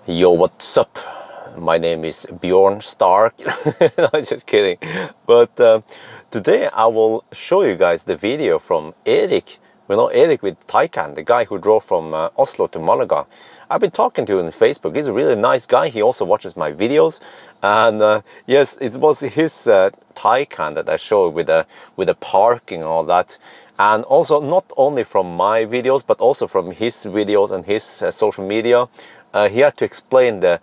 Yo, what's up? My name is Bjørn Stark. No, just kidding. But today I will show you guys the video from Erik. You know Erik with Taycan, the guy who drove from Oslo to Malaga. I've been talking to him on Facebook. He's a really nice guy. He also watches my videos. And yes, it was his Taycan that I showed with the parking and all that. And also not only from my videos, but also from his videos and his social media. He had to explain the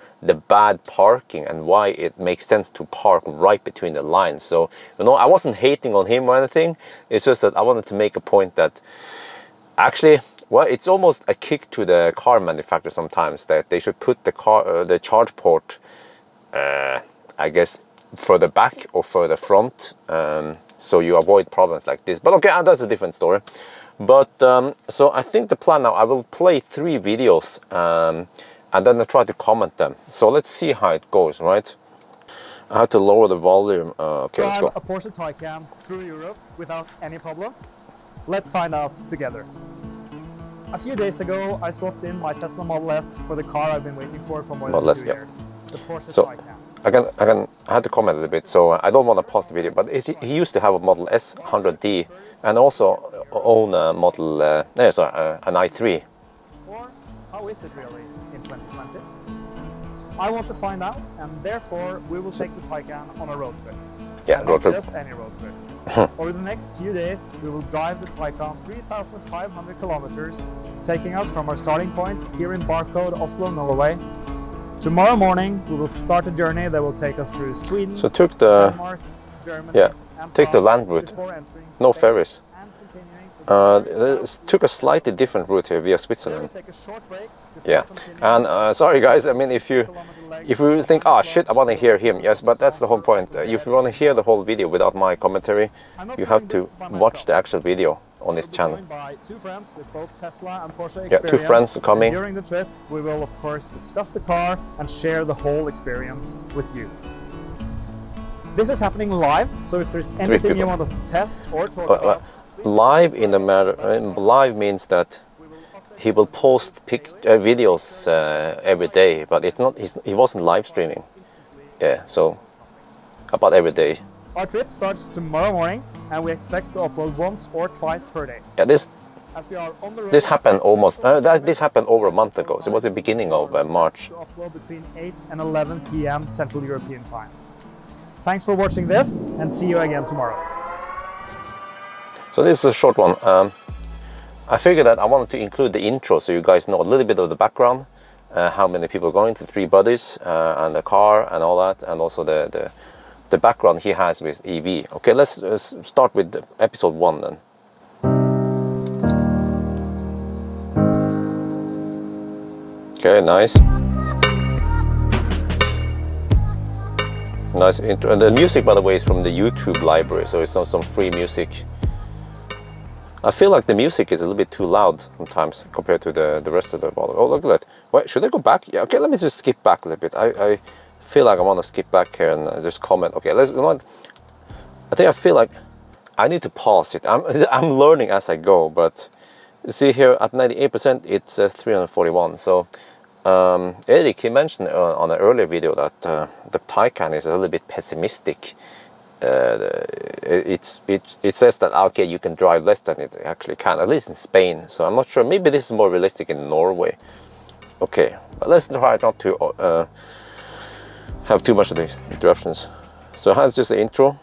bad parking and why it makes sense to park right between the lines. So, you know, I wasn't hating on him or anything. It's just that I wanted to make a point that actually, well, it's almost a kick to the car manufacturer sometimes that they should put the charge port, I guess, further back or further front, so you avoid problems like this. But okay, that's a different story. But so I think the plan now, I will play 3 videos and then I'll try to comment them. So let's see how it goes, right? I have to lower the volume. Okay, let's go. A Porsche Taycan through Europe without any problems? Let's find out together. A few days ago, I swapped in my Tesla Model S for the car I've been waiting for more than 2 years. The Porsche Taycan. I had to comment a little bit, so I don't want to pause the video, but he used to have a Model S 100D and also own a Model, an i3. Or how is it really in 2020? I want to find out, and therefore we will take the Taycan on a road trip. Yeah, road trip. Just any road trip. Over the next few days, we will drive the Taycan 3,500 kilometers, taking us from our starting point here in Barcode, Oslo, Norway. Tomorrow morning, we will start a journey that will take us through Sweden, so took the Denmark, Germany, and takes the land route, no ferries. Took a slightly different route here via Switzerland. Yeah, and sorry guys, I mean if you think, ah shit, I want to hear him, yes, but that's the whole point. If you want to hear the whole video without my commentary, you have to watch the actual video on this channel. By 2 friends with both Tesla and Porsche experience. Yeah, 2 friends coming. During the trip, we will of course discuss the car and share the whole experience with you. This is happening live, so if there's anything you want us to test or talk about, live live means that he will post videos every day, but it's not. He wasn't live streaming. Yeah, so about every day. Our trip starts tomorrow morning, and we expect to upload once or twice per day. Yeah, this happened almost. This happened over a month ago. So it was the beginning of March. To upload between 8 and 11 p.m. Central European time. Thanks for watching this, and see you again tomorrow. So this is a short one. I figured that I wanted to include the intro so you guys know a little bit of the background, how many people are going to 3 buddies, and the car and all that, and also the background he has with EV. Okay, let's start with episode 1 then. Okay, nice. Nice intro. And the music, by the way, is from the YouTube library, so it's not some free music. I feel like the music is a little bit too loud sometimes compared to the rest of the volume. Oh, look at that. Wait, should I go back? Yeah, okay, let me just skip back a little bit. I feel like I want to skip back here and just comment. Okay, you know what? I feel like I need to pause it. I'm learning as I go, but you see here at 98% it says 341. So Erik, he mentioned on an earlier video that the Taycan is a little bit pessimistic. It says that okay, you can drive less than it actually can, at least in Spain. So I'm not sure. Maybe this is more realistic in Norway. Okay, but let's try not to have too much of these interruptions. So that's just the intro.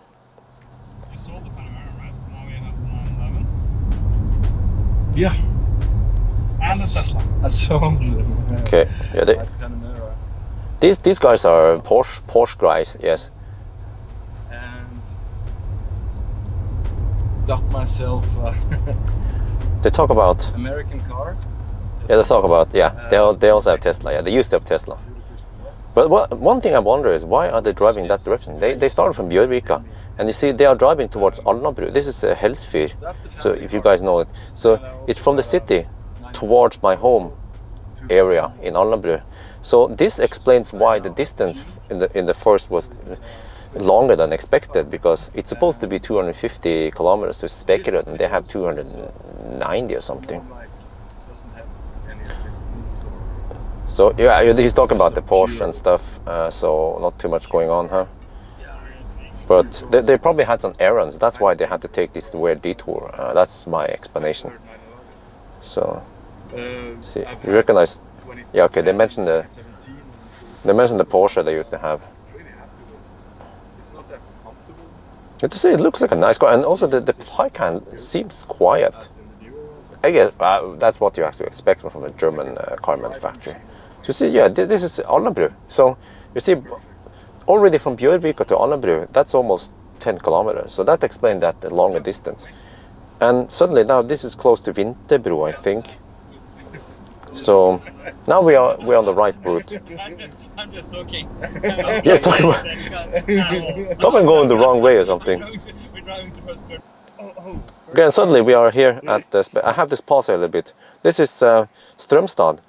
You sold the Panamera, right? Now we have the 911. Yeah. And the Tesla. I sold them. Okay, yeah. These guys are Porsche guys, yes. And got myself They talk about American car. Yeah, they talk about they also have Tesla. Yeah, they used to have Tesla. But one thing I wonder is why are they driving that direction? They started from Bjørvika, and you see they are driving towards Alnabru. This is Helsfyr, so if you guys know it. So it's from the city towards my home area in Alnabru. So this explains why the distance in the first was longer than expected, because it's supposed to be 250 kilometers to Spekerød, and they have 290 or something. So yeah, he's talking about the Porsche and stuff, so not too much going on, huh? But they probably had some errands, that's why they had to take this weird detour. That's my explanation. So, see, you recognize? Yeah, okay, they mentioned the Porsche they used to have. To see, it looks like a nice car, and also the Taycan seems quiet. I guess that's what you actually expect from a German car manufacturer. So you see, yeah, this is Alnabru. So you see, already from Bjørvika to Alnabru, that's almost 10 kilometers. So that explains that longer distance. And suddenly now this is close to Vinterbro, I think. So now we're on the right route. I'm just talking. Yes, talking about. Stop and going the wrong way or something. We're driving to first curve. Okay, and suddenly we are here at the. I have this pause here a little bit. This is Strømstad.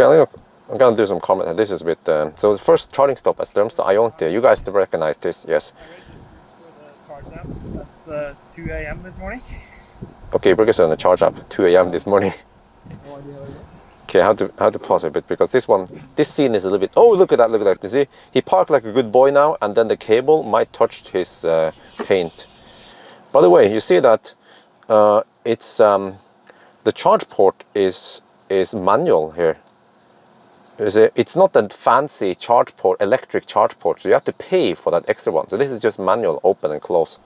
Okay, I'm gonna do some comment. This is a bit. So the first charging stop at Strømstad. Iontia. You guys recognize this? Yes. At 2 a.m. this morning. Okay, we're going to charge up 2 a.m. this morning. Okay, how to pause a bit because this scene is a little bit. Oh, look at that! Look at that! You see, he parked like a good boy now, and then the cable might touch his paint. By the way, you see that it's the charge port is manual here. You see, it's not a fancy charge port, electric charge port, so you have to pay for that extra one. So this is just manual, open and close.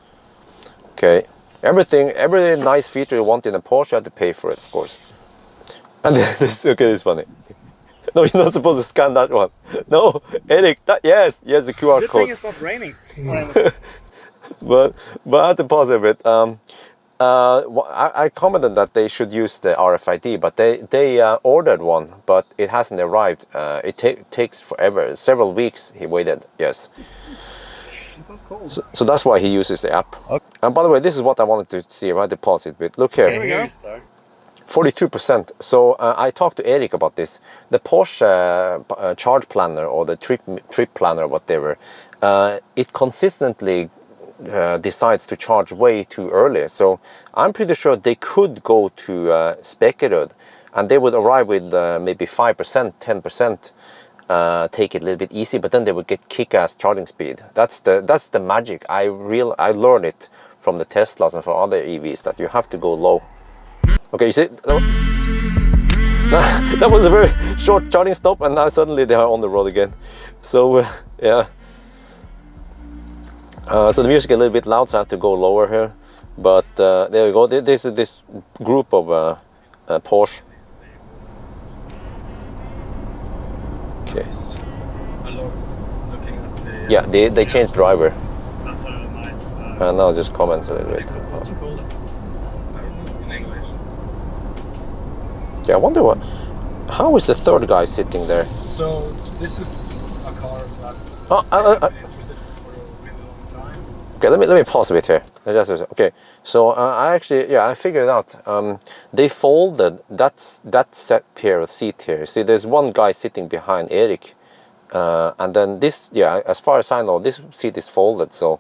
Okay, every nice feature you want in a Porsche, you have to pay for it, of course. And this is funny. No, you're not supposed to scan that one. No, Erik, yes, the QR Good code. thing it's not raining. but I have to pause a bit. I commented that they should use the RFID, but they ordered one, but it hasn't arrived. It takes forever. Several weeks he waited. Yes. So that's why he uses the app. Okay. And by the way, this is what I wanted to see. I had to pause it a bit. Look here. Here we go. 42%. So I talked to Erik about this. The Porsche charge planner or the trip planner, whatever, it consistently decides to charge way too early. So I'm pretty sure they could go to Spekerød and they would arrive with maybe 5%, 10%, take it a little bit easy, but then they would get kick-ass charging speed. That's the magic. I learned it from the Teslas and from other EVs that you have to go low. Okay, you see, that was a very short charging stop, and now suddenly they are on the road again. So yeah. So the music is a little bit loud, so I have to go lower here. But there you go. This is this group of Porsche. Okay. Yeah, they changed driver. That's a nice. Now just comments a little bit. What's you call it? Yeah, I wonder how is the third guy sitting there? So this is a car that's okay, let me pause a bit here. Okay, so I figured it out. They folded that set pair of seat here. See, there's one guy sitting behind Erik, and then this, as far as I know, this seat is folded. So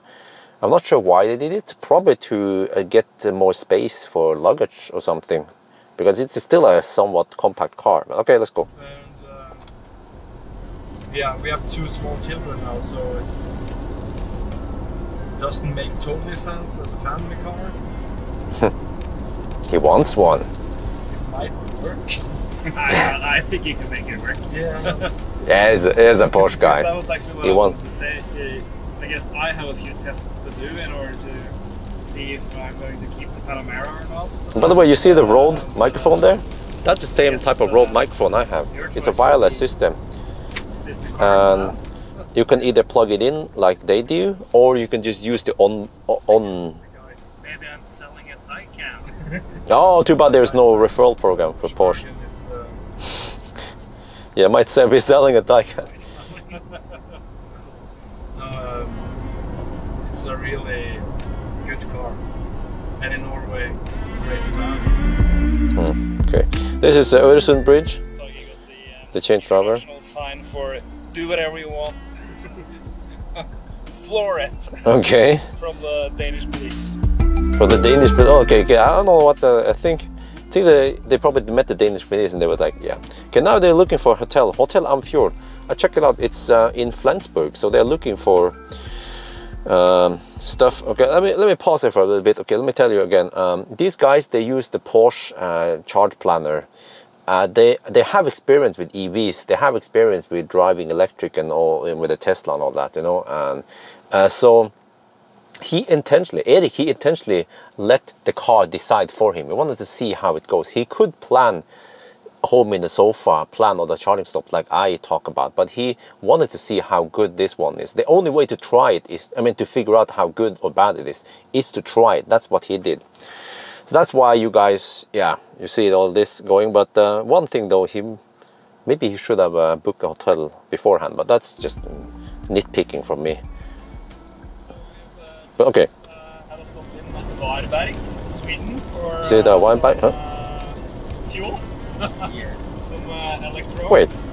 I'm not sure why they did it. Probably to get more space for luggage or something. Because it's still a somewhat compact car. But okay, let's go. And we have two small children now, so it doesn't make totally sense as a family car. He wants one. It might work. I think you can make it work. Yeah. Yeah, he's a Porsche guy. That was actually what He I wants wanted to say. I guess I have a few tests to do in order to see if I'm going to keep the Panamera or not. By the way, you see the Rode microphone there? That's the same Yes, type of Rode microphone I have. It's a wireless system. Is this the car? And you can either plug it in like they do, or you can just use the on. Guys, maybe I'm selling a Taycan. Oh, too bad there's no referral program for Porsche. Yeah, might say we're selling a Taycan. It's a really good car, and in Norway, great value. Okay, this is the Øresund Bridge. So you got The change driver. international sign for do whatever you want. Floor it Okay. from the Danish police. For the Danish, but okay. I don't know what I think think they probably met the Danish police and they were like, yeah. Okay, now they're looking for Hotel Amfjord. I checked it out. It's in Flensburg, so they're looking for stuff. Okay, let me pause it for a little bit. Okay, let me tell you again. These guys, they use the Porsche charge planner. They have experience with EVs. They have experience with driving electric and all, and with a Tesla and all that, you know. And so Erik, he intentionally let the car decide for him. He wanted to see how it goes. He could plan home in the sofa, plan all the charging stops like I talk about, but he wanted to see how good this one is. The only way to try it is, I mean, to figure out how good or bad it is to try it. That's what he did. So that's why you guys, yeah, you see all this going. But one thing though, maybe he should have booked a hotel beforehand, but that's just nitpicking from me. But okay. Had a stop in Varberg, Sweden for Is it a wine bike? Huh? fuel. Yes. Some electrodes. Wait,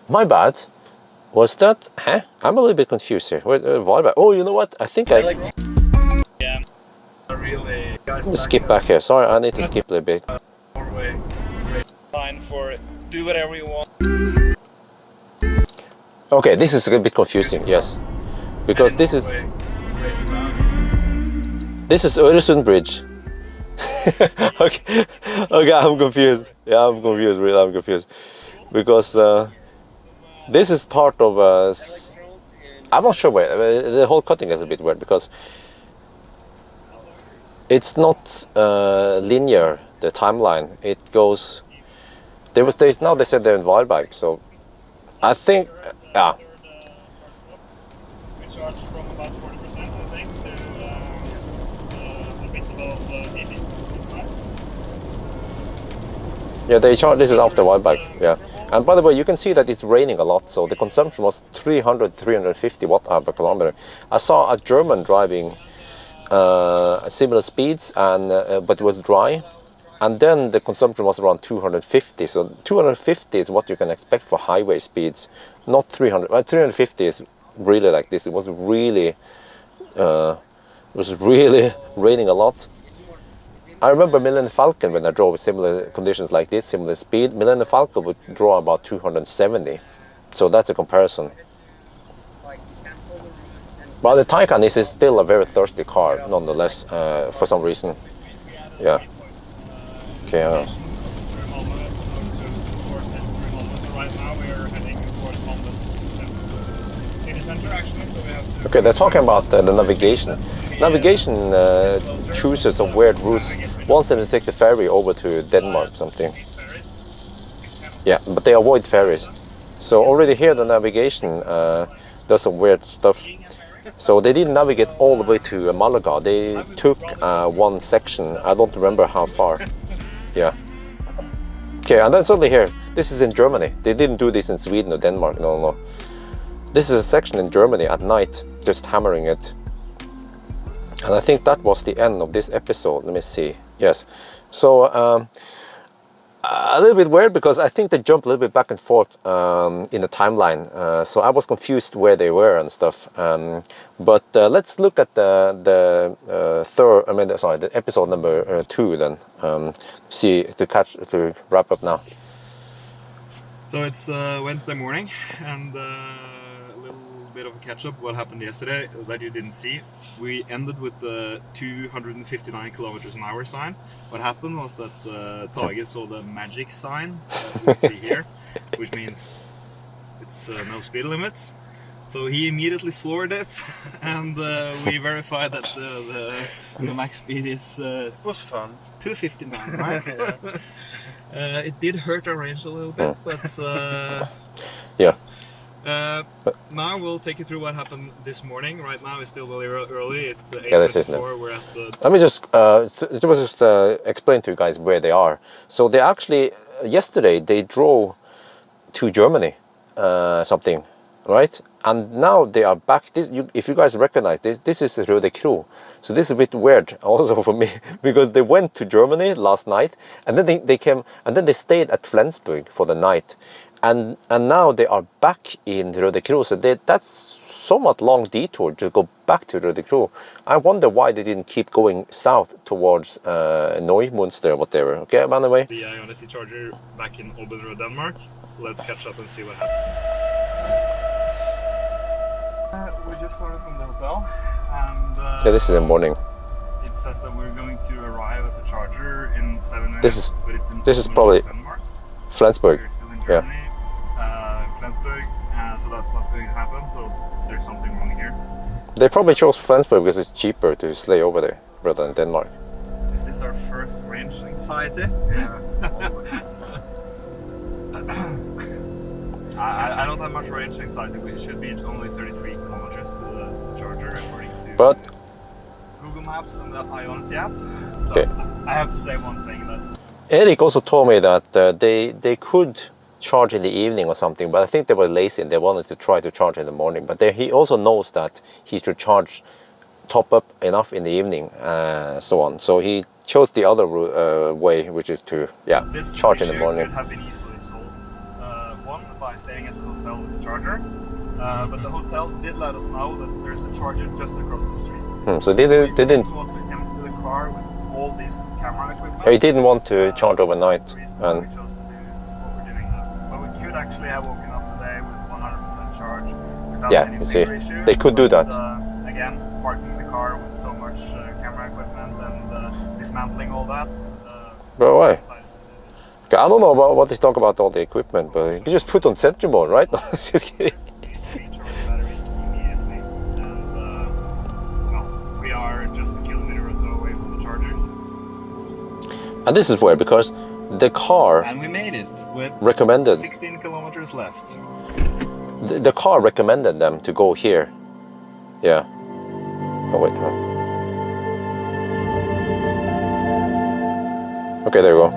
my bad. Was that? Huh? I'm a little bit confused here. Wait, Varberg. Oh, you know what? I think Yeah. Really, guys. Let me skip back here. Sorry, I need to skip a little bit. Norway. Fine for do whatever you want. Okay, this is a bit confusing. Yes, because this is Öresund Bridge. Okay, I'm confused. Yeah, I'm confused. Really, I'm confused because this is part of. I'm not sure where the whole cutting is a bit weird because it's not linear. The timeline it goes. Now they said they're in Varberg, so I think yeah. We charge from about 40%, I think, to a bit above 80. Yeah, they charge. This is after Varberg. Yeah, and by the way, you can see that it's raining a lot, so the consumption was 350 watt-hour per kilometer. I saw a German driving similar speeds, and but it was dry, and then the consumption was around 250. So 250 is what you can expect for highway speeds, not 300. 350 is really like this. It was really raining a lot. I remember Millennium Falcon when I drove similar conditions like this, similar speed. Millennium Falcon would draw about 270, so that's a comparison. But the Taycan is still a very thirsty car, nonetheless, for some reason. Yeah. Okay. Right now we are heading towards Malmö's city center, actually. So we have to Okay, they're talking about the navigation. Navigation chooses some weird routes. Wants them to take the ferry over to Denmark, something. Yeah, but they avoid ferries. So already here the navigation does some weird stuff. So they didn't navigate all the way to Malaga. They took one section. I don't remember how far. Yeah. Okay, and then suddenly here, this is in Germany. They didn't do this in Sweden or Denmark. No. This is a section in Germany at night, just hammering it. And I think that was the end of this episode. Let me see. Yes. So a little bit weird because I think they jumped a little bit back and forth in the timeline. So I was confused where they were and stuff. But let's look at the episode number 2 then. To wrap up now. So it's Wednesday morning, and a little bit of a catch-up. What happened yesterday that you didn't see. We ended with the 259 kilometers an hour sign. What happened was that Tage saw the magic sign that we see here, which means it's no speed limit. So he immediately floored it, and we verified that the max speed is was fun. 259, right? It did hurt our range a little bit, but yeah. Now we'll take you through what happened this morning. Right now it's still very early. It's 8:24. We're at the. Let me just explain to you guys where they are. So they actually yesterday they drove to Germany, something. right? And now they are back. If you guys recognize this, this is Røde Kro. So this is a bit weird also for me because they went to Germany last night and then they came and then they stayed at Flensburg for the night. And now they are back in Røde Kro. So that's somewhat long detour to go back to Røde Kro. I wonder why they didn't keep going south towards Neumunster or whatever. Okay, by the way. The Ionity charger back in Obenrød, Denmark. Let's catch up and see what happened. We just started from the hotel, and yeah, this is the morning. It says that we're going to arrive at the charger in 7 minutes. This is probably Denmark. Flensburg. We're still in Germany, Flensburg, so that's not going to happen. So there's something wrong here. They probably chose Flensburg because it's cheaper to stay over there rather than Denmark. Is this our first range anxiety? Yeah, always. I don't have much range anxiety. We should be only 33 kilometers to the charger according to But Google Maps and the Ionity app. So okay. I have to say one thing that Erik also told me that they could charge in the evening or something, but I think they were lazy and they wanted to try to charge in the morning. But he also knows that he should top up enough in the evening, so on. So he chose the other way, which is to charge in the morning. This could have been easily solved. One, by staying at the hotel with the charger, but the hotel did let us know that there's a charger just across the street. So they didn't want to empty the car with all these camera equipment. He didn't want to charge overnight, and we chose to do what we're doing now. But we could actually have woken up today with 100% charge without any you see, bigger issue. they could do that. Again, parking the car with so much camera equipment and dismantling all that. But why? Okay, I don't know about what they talk about all the equipment, but you just put on sentry mode, right? Just kidding. We are just a kilometer or so away from the chargers. And this is weird because the car And we made it with recommended 16 kilometers left. the car recommended them to go here. Yeah. Oh wait. Huh? Okay, there you go.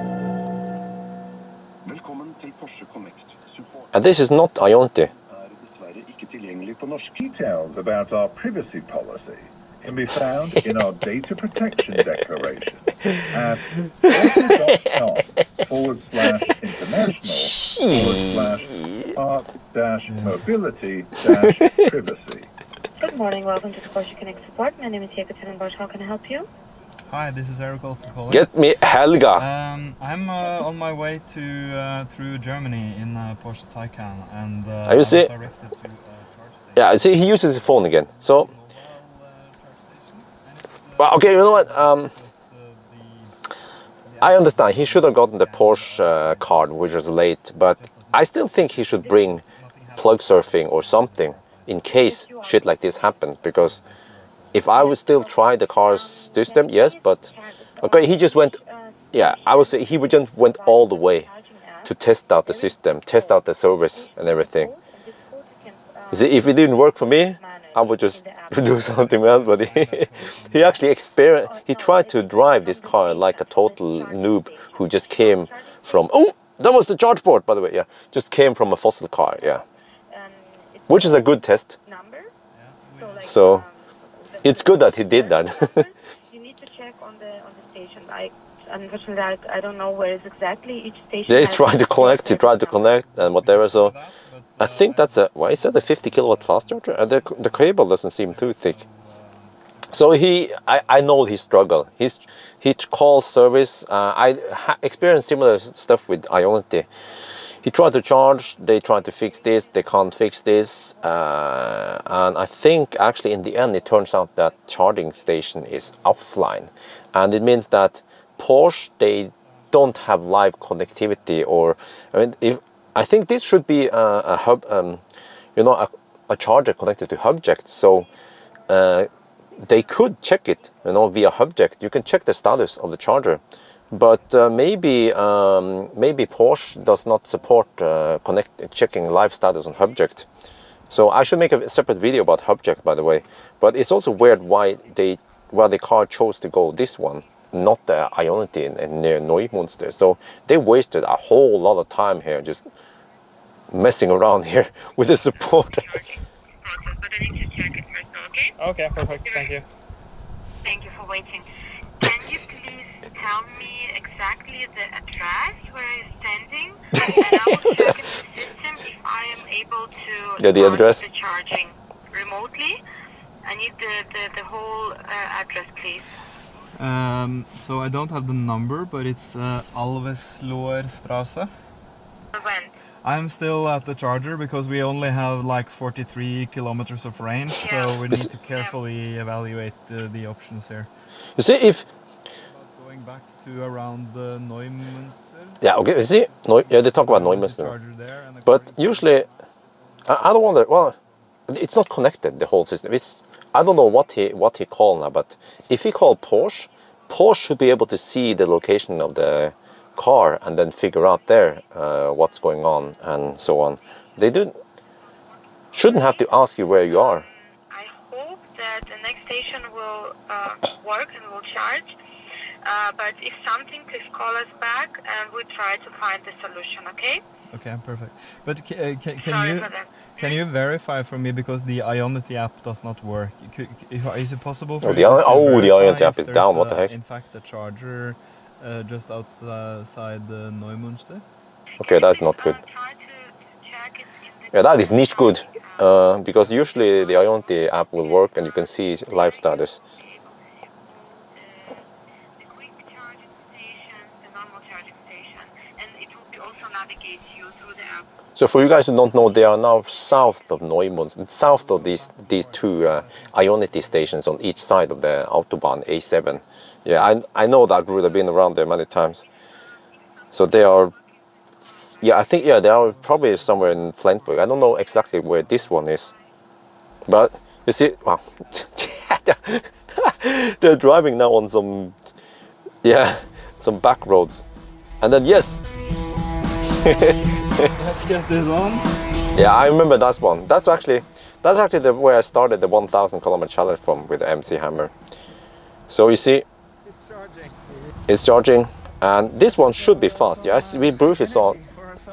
And this is not Ionity. Details about our privacy policy can be found in our data protection declaration at auto.com/international/park-mobility-privacy. Good morning, welcome to the Porsche Connect support. My name is Erik. How can I help you? Hi, this is Erik also calling. Get me Helga. I'm on my way to through Germany in Porsche Taycan, and you see? directed to charge station. Yeah, see, he uses his phone again. So, well, okay, you know what? I understand. He should have gotten the Porsche card, which was late, but I still think he should bring plug surfing or something in case shit like this happened, because if I would still try the car's system, yes, but okay, he just went, yeah, I would say he just went all the way to test out the system, test out the service and everything. You see, if it didn't work for me, I would just do something else, but he actually he tried to drive this car like a total noob who just came from, oh, that was the charge port, by the way, yeah, just came from a fossil car, yeah, which is a good test. So it's good that he did that. You need to check on the station. Unfortunately, I don't know where is exactly each station. They tried to connect. He tried to connect and whatever. So I think that's a. Why is that a 50 kilowatt fast charger? The cable doesn't seem too thick. So I know his struggle. He calls service. I experienced similar stuff with Ionity. He tried to charge, they tried to fix this, they can't fix this, and I think actually in the end it turns out that charging station is offline, and it means that Porsche, they don't have live connectivity, or I think this should be a hub, a charger connected to Hubject, so they could check it, via Hubject. You can check the status of the charger. But maybe Porsche does not support checking live status on Hubject. So I should make a separate video about Hubject, by the way. But it's also weird why the car chose to go this one, not the Ionity near Neumunster. So they wasted a whole lot of time here. Just messing around here with the support. Charging process, but I need to check it first, okay? Okay, perfect. Thank you. Thank you for waiting. Can you please tell me exactly the address where you're standing? And I will check in the system if I am able to Yeah, the start address. the charging remotely. I need the whole address, please. So I don't have the number, but it's Alvesloer Strasse. When? I'm still at the charger because we only have like 43 kilometers of range, Yeah. so we need to carefully evaluate the options here. You see, if Going back to around the Neumünster. yeah, okay, you see, no, yeah, they talk about the Neumünster, charger there, and but according to- usually, I don't wonder. Well, it's not connected, the whole system. It's, I don't know what he called now, but if he called Porsche, Porsche should be able to see the location of the car and then figure out there what's going on and so on. They shouldn't have to ask you where you are. I hope that the next station will work and will charge. But if something, please call us back and we'll try to find the solution, okay? Okay, perfect. But can Sorry you for that. can you verify for me, because the Ionity app does not work? Is it possible for Oh, you the to Ionity verify app if is there's down, what the heck? In fact, a charger just outside the Neumünster. Okay, that's not good. Try to check it in the Yeah, that is niche good, because usually the Ionity app will work and you can see live status. the quick charging station, the normal charging station, and it will also navigate you through the app. So for you guys who don't know, they are now south of Neumünster, south of these two Ionity stations on each side of the Autobahn A7. Yeah, I know that route. I've been around there many times. So they are, yeah, I think, yeah, they are probably somewhere in Flensburg. I don't know exactly where this one is. But you see, wow, they're driving now on some, yeah, some back roads. And then, yes. Let's get this on. Yeah, I remember that one. That's actually where I started the 1,000 kilometer challenge from with the MC Hammer. So you see, it's charging, and this one should be fast. Yes, we briefly saw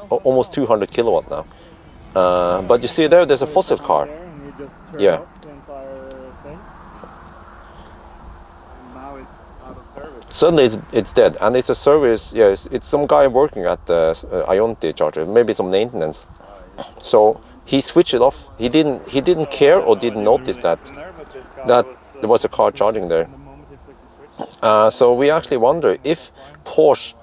almost 200 kilowatt now. But you see there's a fossil car. Yeah. Suddenly it's dead, and it's a service. Yes, it's some guy working at the Ionity charger, maybe some maintenance. So he switched it off. He didn't care or didn't notice that there was a car charging there. So we actually wonder if Porsche,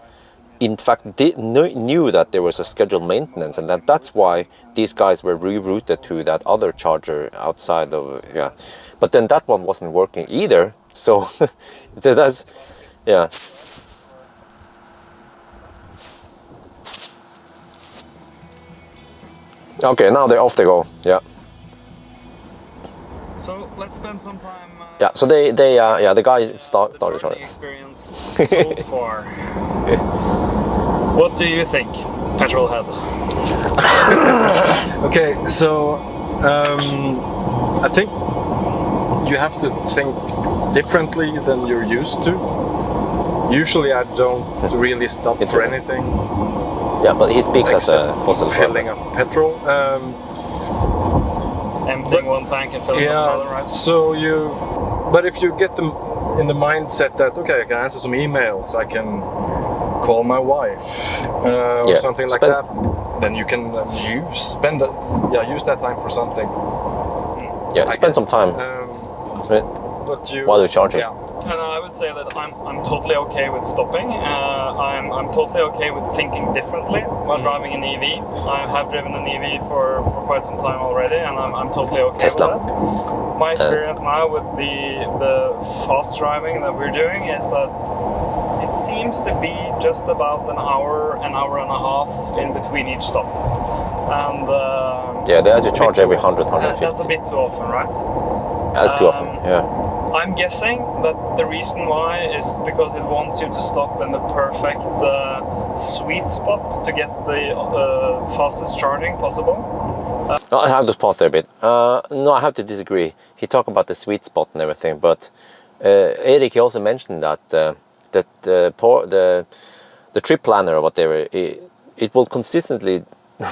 in fact, knew that there was a scheduled maintenance, and that's why these guys were rerouted to that other charger outside of, yeah. But then that one wasn't working either. So that's, yeah. Okay, now they're off they go. Yeah. So let's spend some time. Yeah. So yeah, the guy started charging charging. experience so far. What do you think, Petrolhead? Okay, so I think you have to think differently than you're used to. Usually I don't really stop for Interesting. anything. Yeah, but he speaks as a except fossil filling farmer. up petrol. Emptying one tank and filling up another, right? So but if you get them in the mindset that, okay, I can answer some emails, I can call my wife, or Yeah, something like that, then you can use that time for something. Yeah, I spend some guess. time But while you're charging. Yeah. And I would say that I'm totally okay with stopping. I'm totally okay with thinking differently while driving an EV. I have driven an EV for quite some time already, and I'm totally okay Tesla. with that. My experience now with the fast driving that we're doing is that it seems to be just about an hour and a half in between each stop. And Yeah, they have to charge every 100, that's 150. a bit too often, right? That's too often. Yeah. I'm guessing that the reason why is because it wants you to stop in the perfect sweet spot to get the fastest charging possible. No, I have to pause there a bit. No, I have to disagree. He talked about the sweet spot and everything, but Erik, he also mentioned that the trip planner or whatever, it will consistently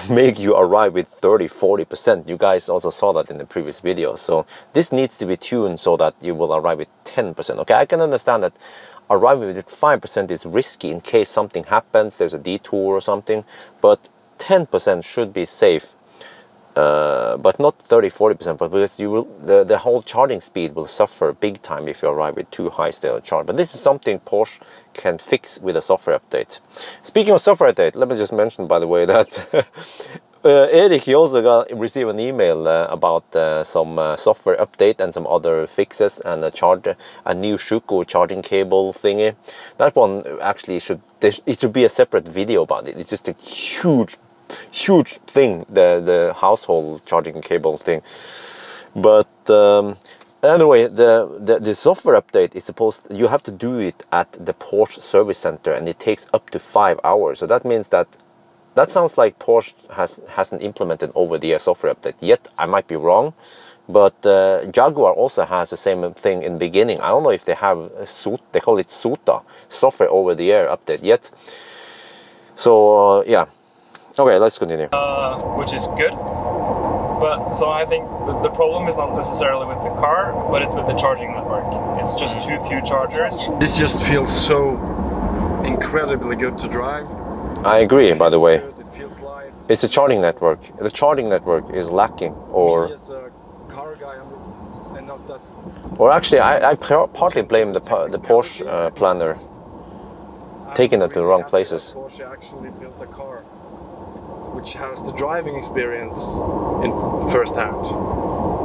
make you arrive with 30-40%. You guys also saw that in the previous video. So this needs to be tuned so that you will arrive with 10%. Okay, I can understand that arriving with 5% is risky in case something happens, there's a detour or something, but 10% should be safe. But not 30-40%, but because you will, the whole charging speed will suffer big time if you arrive with too high state of charge. But this is something Porsche can fix with a software update. Speaking of software update, let me just mention, by the way, that Erik, he also received an email about some software update and some other fixes and a new Shuko charging cable thingy. That one actually it should be a separate video about it. It's just a huge thing, the household charging cable thing. But anyway, the software update is you have to do it at the Porsche service center, and it takes up to 5 hours. So that means that sounds like Porsche hasn't implemented over-the-air software update yet. I might be wrong, but Jaguar also has the same thing in the beginning. I don't know if they have they call it SOTA, software over-the-air update yet. So yeah. Okay, let's continue. Which is good. But so I think the problem is not necessarily with the car, but it's with the charging network. It's just too few chargers. This just feels so incredibly good to drive. I agree, by the way. It feels light. It's a charging network. The charging network is lacking, or... Me as a car guy, and not that... Or actually, I partly blame the Porsche planner taking it to the wrong places. Porsche actually built a car which has the driving experience in first hand.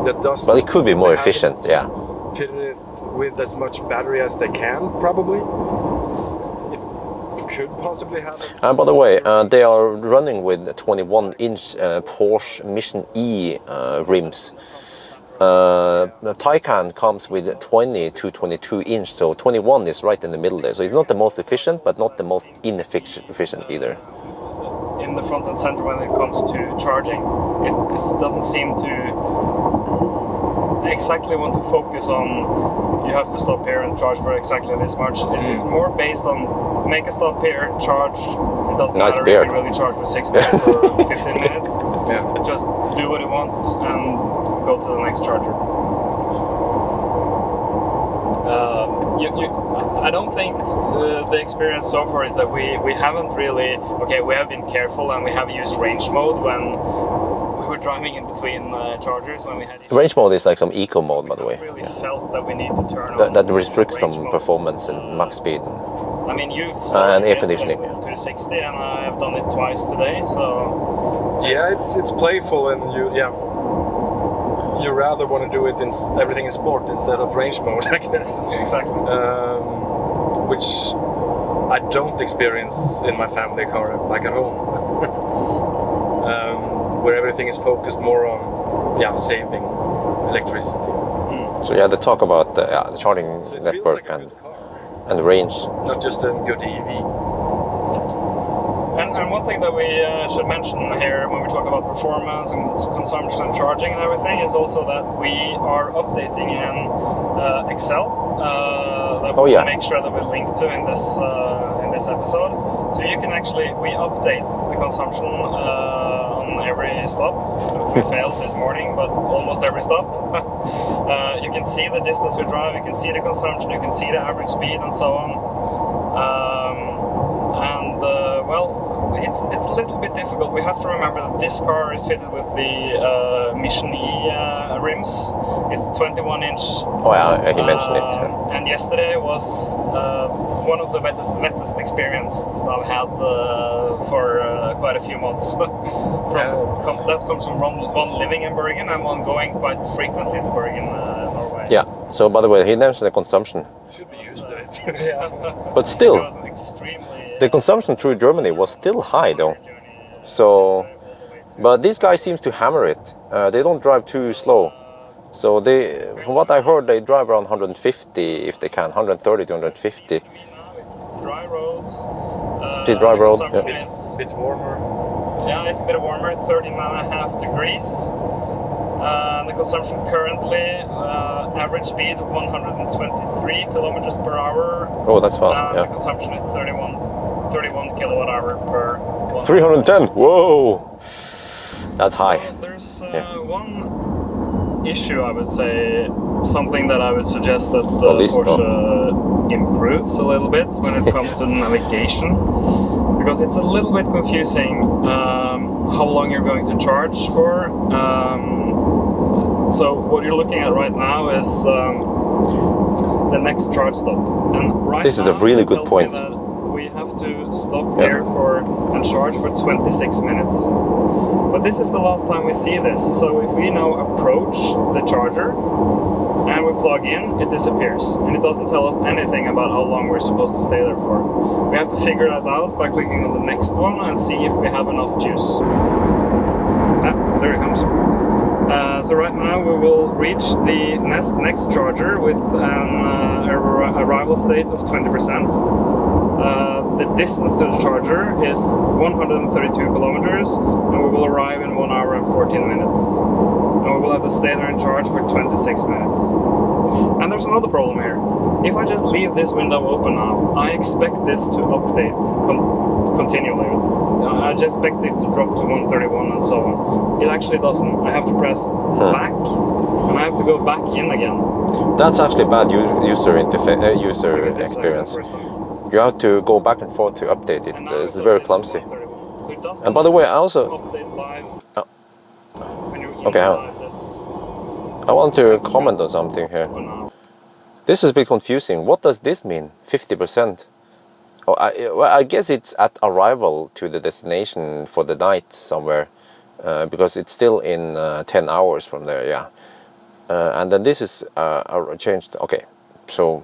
That does. But it could be more efficient, yeah. Fitted it with as much battery as they can, probably. It could possibly have. And by the way, they are running with 21-inch Porsche Mission E rims. The Taycan comes with 20 to 22 inch, so 21 is right in the middle there. So it's not the most efficient, but not the most inefficient either. In the front and center when it comes to charging, it doesn't seem to exactly want to focus on you have to stop here and charge for exactly this much. It is more based on make a stop here, charge. It doesn't nice matter beard. if you really charge for 6 minutes or 15 minutes. Yeah. Just do what you want and go to the next charger. I don't think the experience so far is that we haven't really... Okay, we have been careful and we have used range mode when we were driving in between chargers. When we had range mode is like some eco mode, by the way. We really felt that we need to turn on that restricts some mode. performance and max speed. I mean, you've and air conditioning. To 60 and I've done it twice today, so... Yeah, it's playful and you rather want to do it in everything in sport instead of range mode, I guess. Exactly. Which I don't experience in my family car, like at home, where everything is focused more on saving electricity. So yeah, they talk about the charging network like and range. Not just a good EV. And one thing that we should mention here when we talk about performance and consumption and charging and everything is also that we are updating an Excel that we'll make sure that we link to in this episode. So you can actually, we update the consumption on every stop. We failed this morning, but almost every stop. You can see the distance we drive, you can see the consumption, you can see the average speed and so on. It's a little bit difficult. We have to remember that this car is fitted with the Mission E rims. It's 21-inch. Oh yeah, he mentioned it. And yesterday was one of the wettest experiences I've had for quite a few months. That comes from one living in Bergen and one going quite frequently to Bergen, Norway. Yeah. So by the way, he mentioned the consumption. Should be used to it. But still. It was extremely. The consumption through Germany was still high though, so, but these guys seem to hammer it. They don't drive too slow, so from what I heard, they drive around 150 if they can, 130 to 150. It's dry roads. Dry road, It's a bit warmer. Yeah, it's a bit warmer, 13.5 degrees. The consumption currently, average speed 123 kilometers per hour. Oh, that's fast, yeah. The consumption is 31 kilowatt hour per 310, whoa! That's high. So there's Yeah. one issue, I would say, something that I would suggest that Porsche improves a little bit when it comes to navigation, because it's a little bit confusing how long you're going to charge for. So what you're looking at right now is the next charge stop, and right this is a now really it good tells point. me that we have to stop here and charge for 26 minutes. But this is the last time we see this, so if we now approach the charger and we plug in, it disappears, and it doesn't tell us anything about how long we're supposed to stay there for. We have to figure that out by clicking on the next one and see if we have enough juice. Ah, there it comes. So right now we will reach the next charger with an arrival state of 20%. The distance to the charger is 132 kilometers, and we will arrive in 1 hour and 14 minutes. And we will have to stay there in charge for 26 minutes. And there's another problem here. If I just leave this window open now, I expect this to update continually. I just expect it to drop to 131 and so on. It actually doesn't. I have to press back, and I have to go back in again. That's actually bad user experience. You have to go back and forth to update it. It's very clumsy. And by the way, I also... Okay, I want to comment on something here. This is a bit confusing. What does this mean, 50%? Oh, I guess it's at arrival to the destination for the night somewhere, because it's still in 10 hours from there, yeah. And then this is changed. Okay, so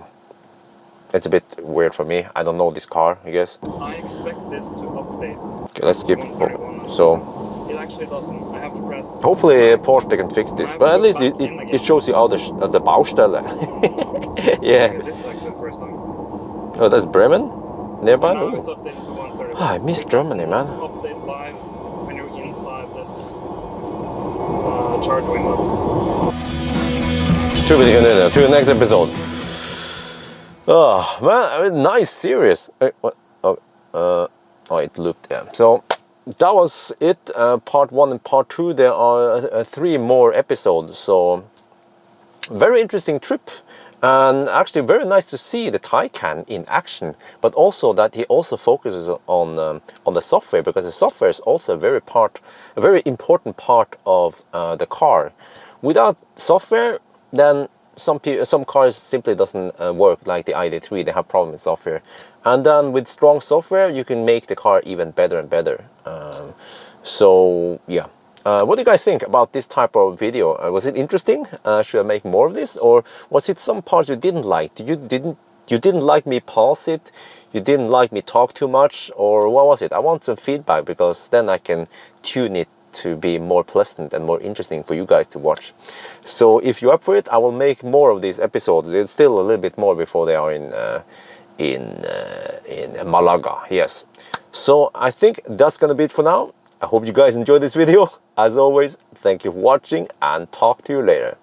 it's a bit weird for me. I don't know this car, I guess. I expect this to update. Okay, let's skip forward. So it actually doesn't. I have to press. Hopefully Porsche they can fix this, but at least it shows you all the Baustelle. Yeah. This is actually the first time. Oh, that's Bremen nearby. Now it's updated to 131. I miss Germany, man. Update live when you're inside this charge window. To the next episode. Oh man, nice series. What? Oh, it looped. Yeah. So that was it. Part 1 and part 2. There are 3 more episodes. So very interesting trip. And actually very nice to see the Taycan in action, but also that he also focuses on the software, because the software is also a very important part of the car. Without software, then some cars simply doesn't work, like the ID3. They have problem with software, and then with strong software, you can make the car even better and better. So yeah. What do you guys think about this type of video? Was it interesting? Should I make more of this, or was it some parts you didn't like? You didn't like me pause it? You didn't like me talk too much, or what was it? I want some feedback, because then I can tune it to be more pleasant and more interesting for you guys to watch. So if you're up for it, I will make more of these episodes. It's still a little bit more before they are in Malaga. Yes. So I think that's gonna be it for now. I hope you guys enjoyed this video. As always, thank you for watching, and talk to you later.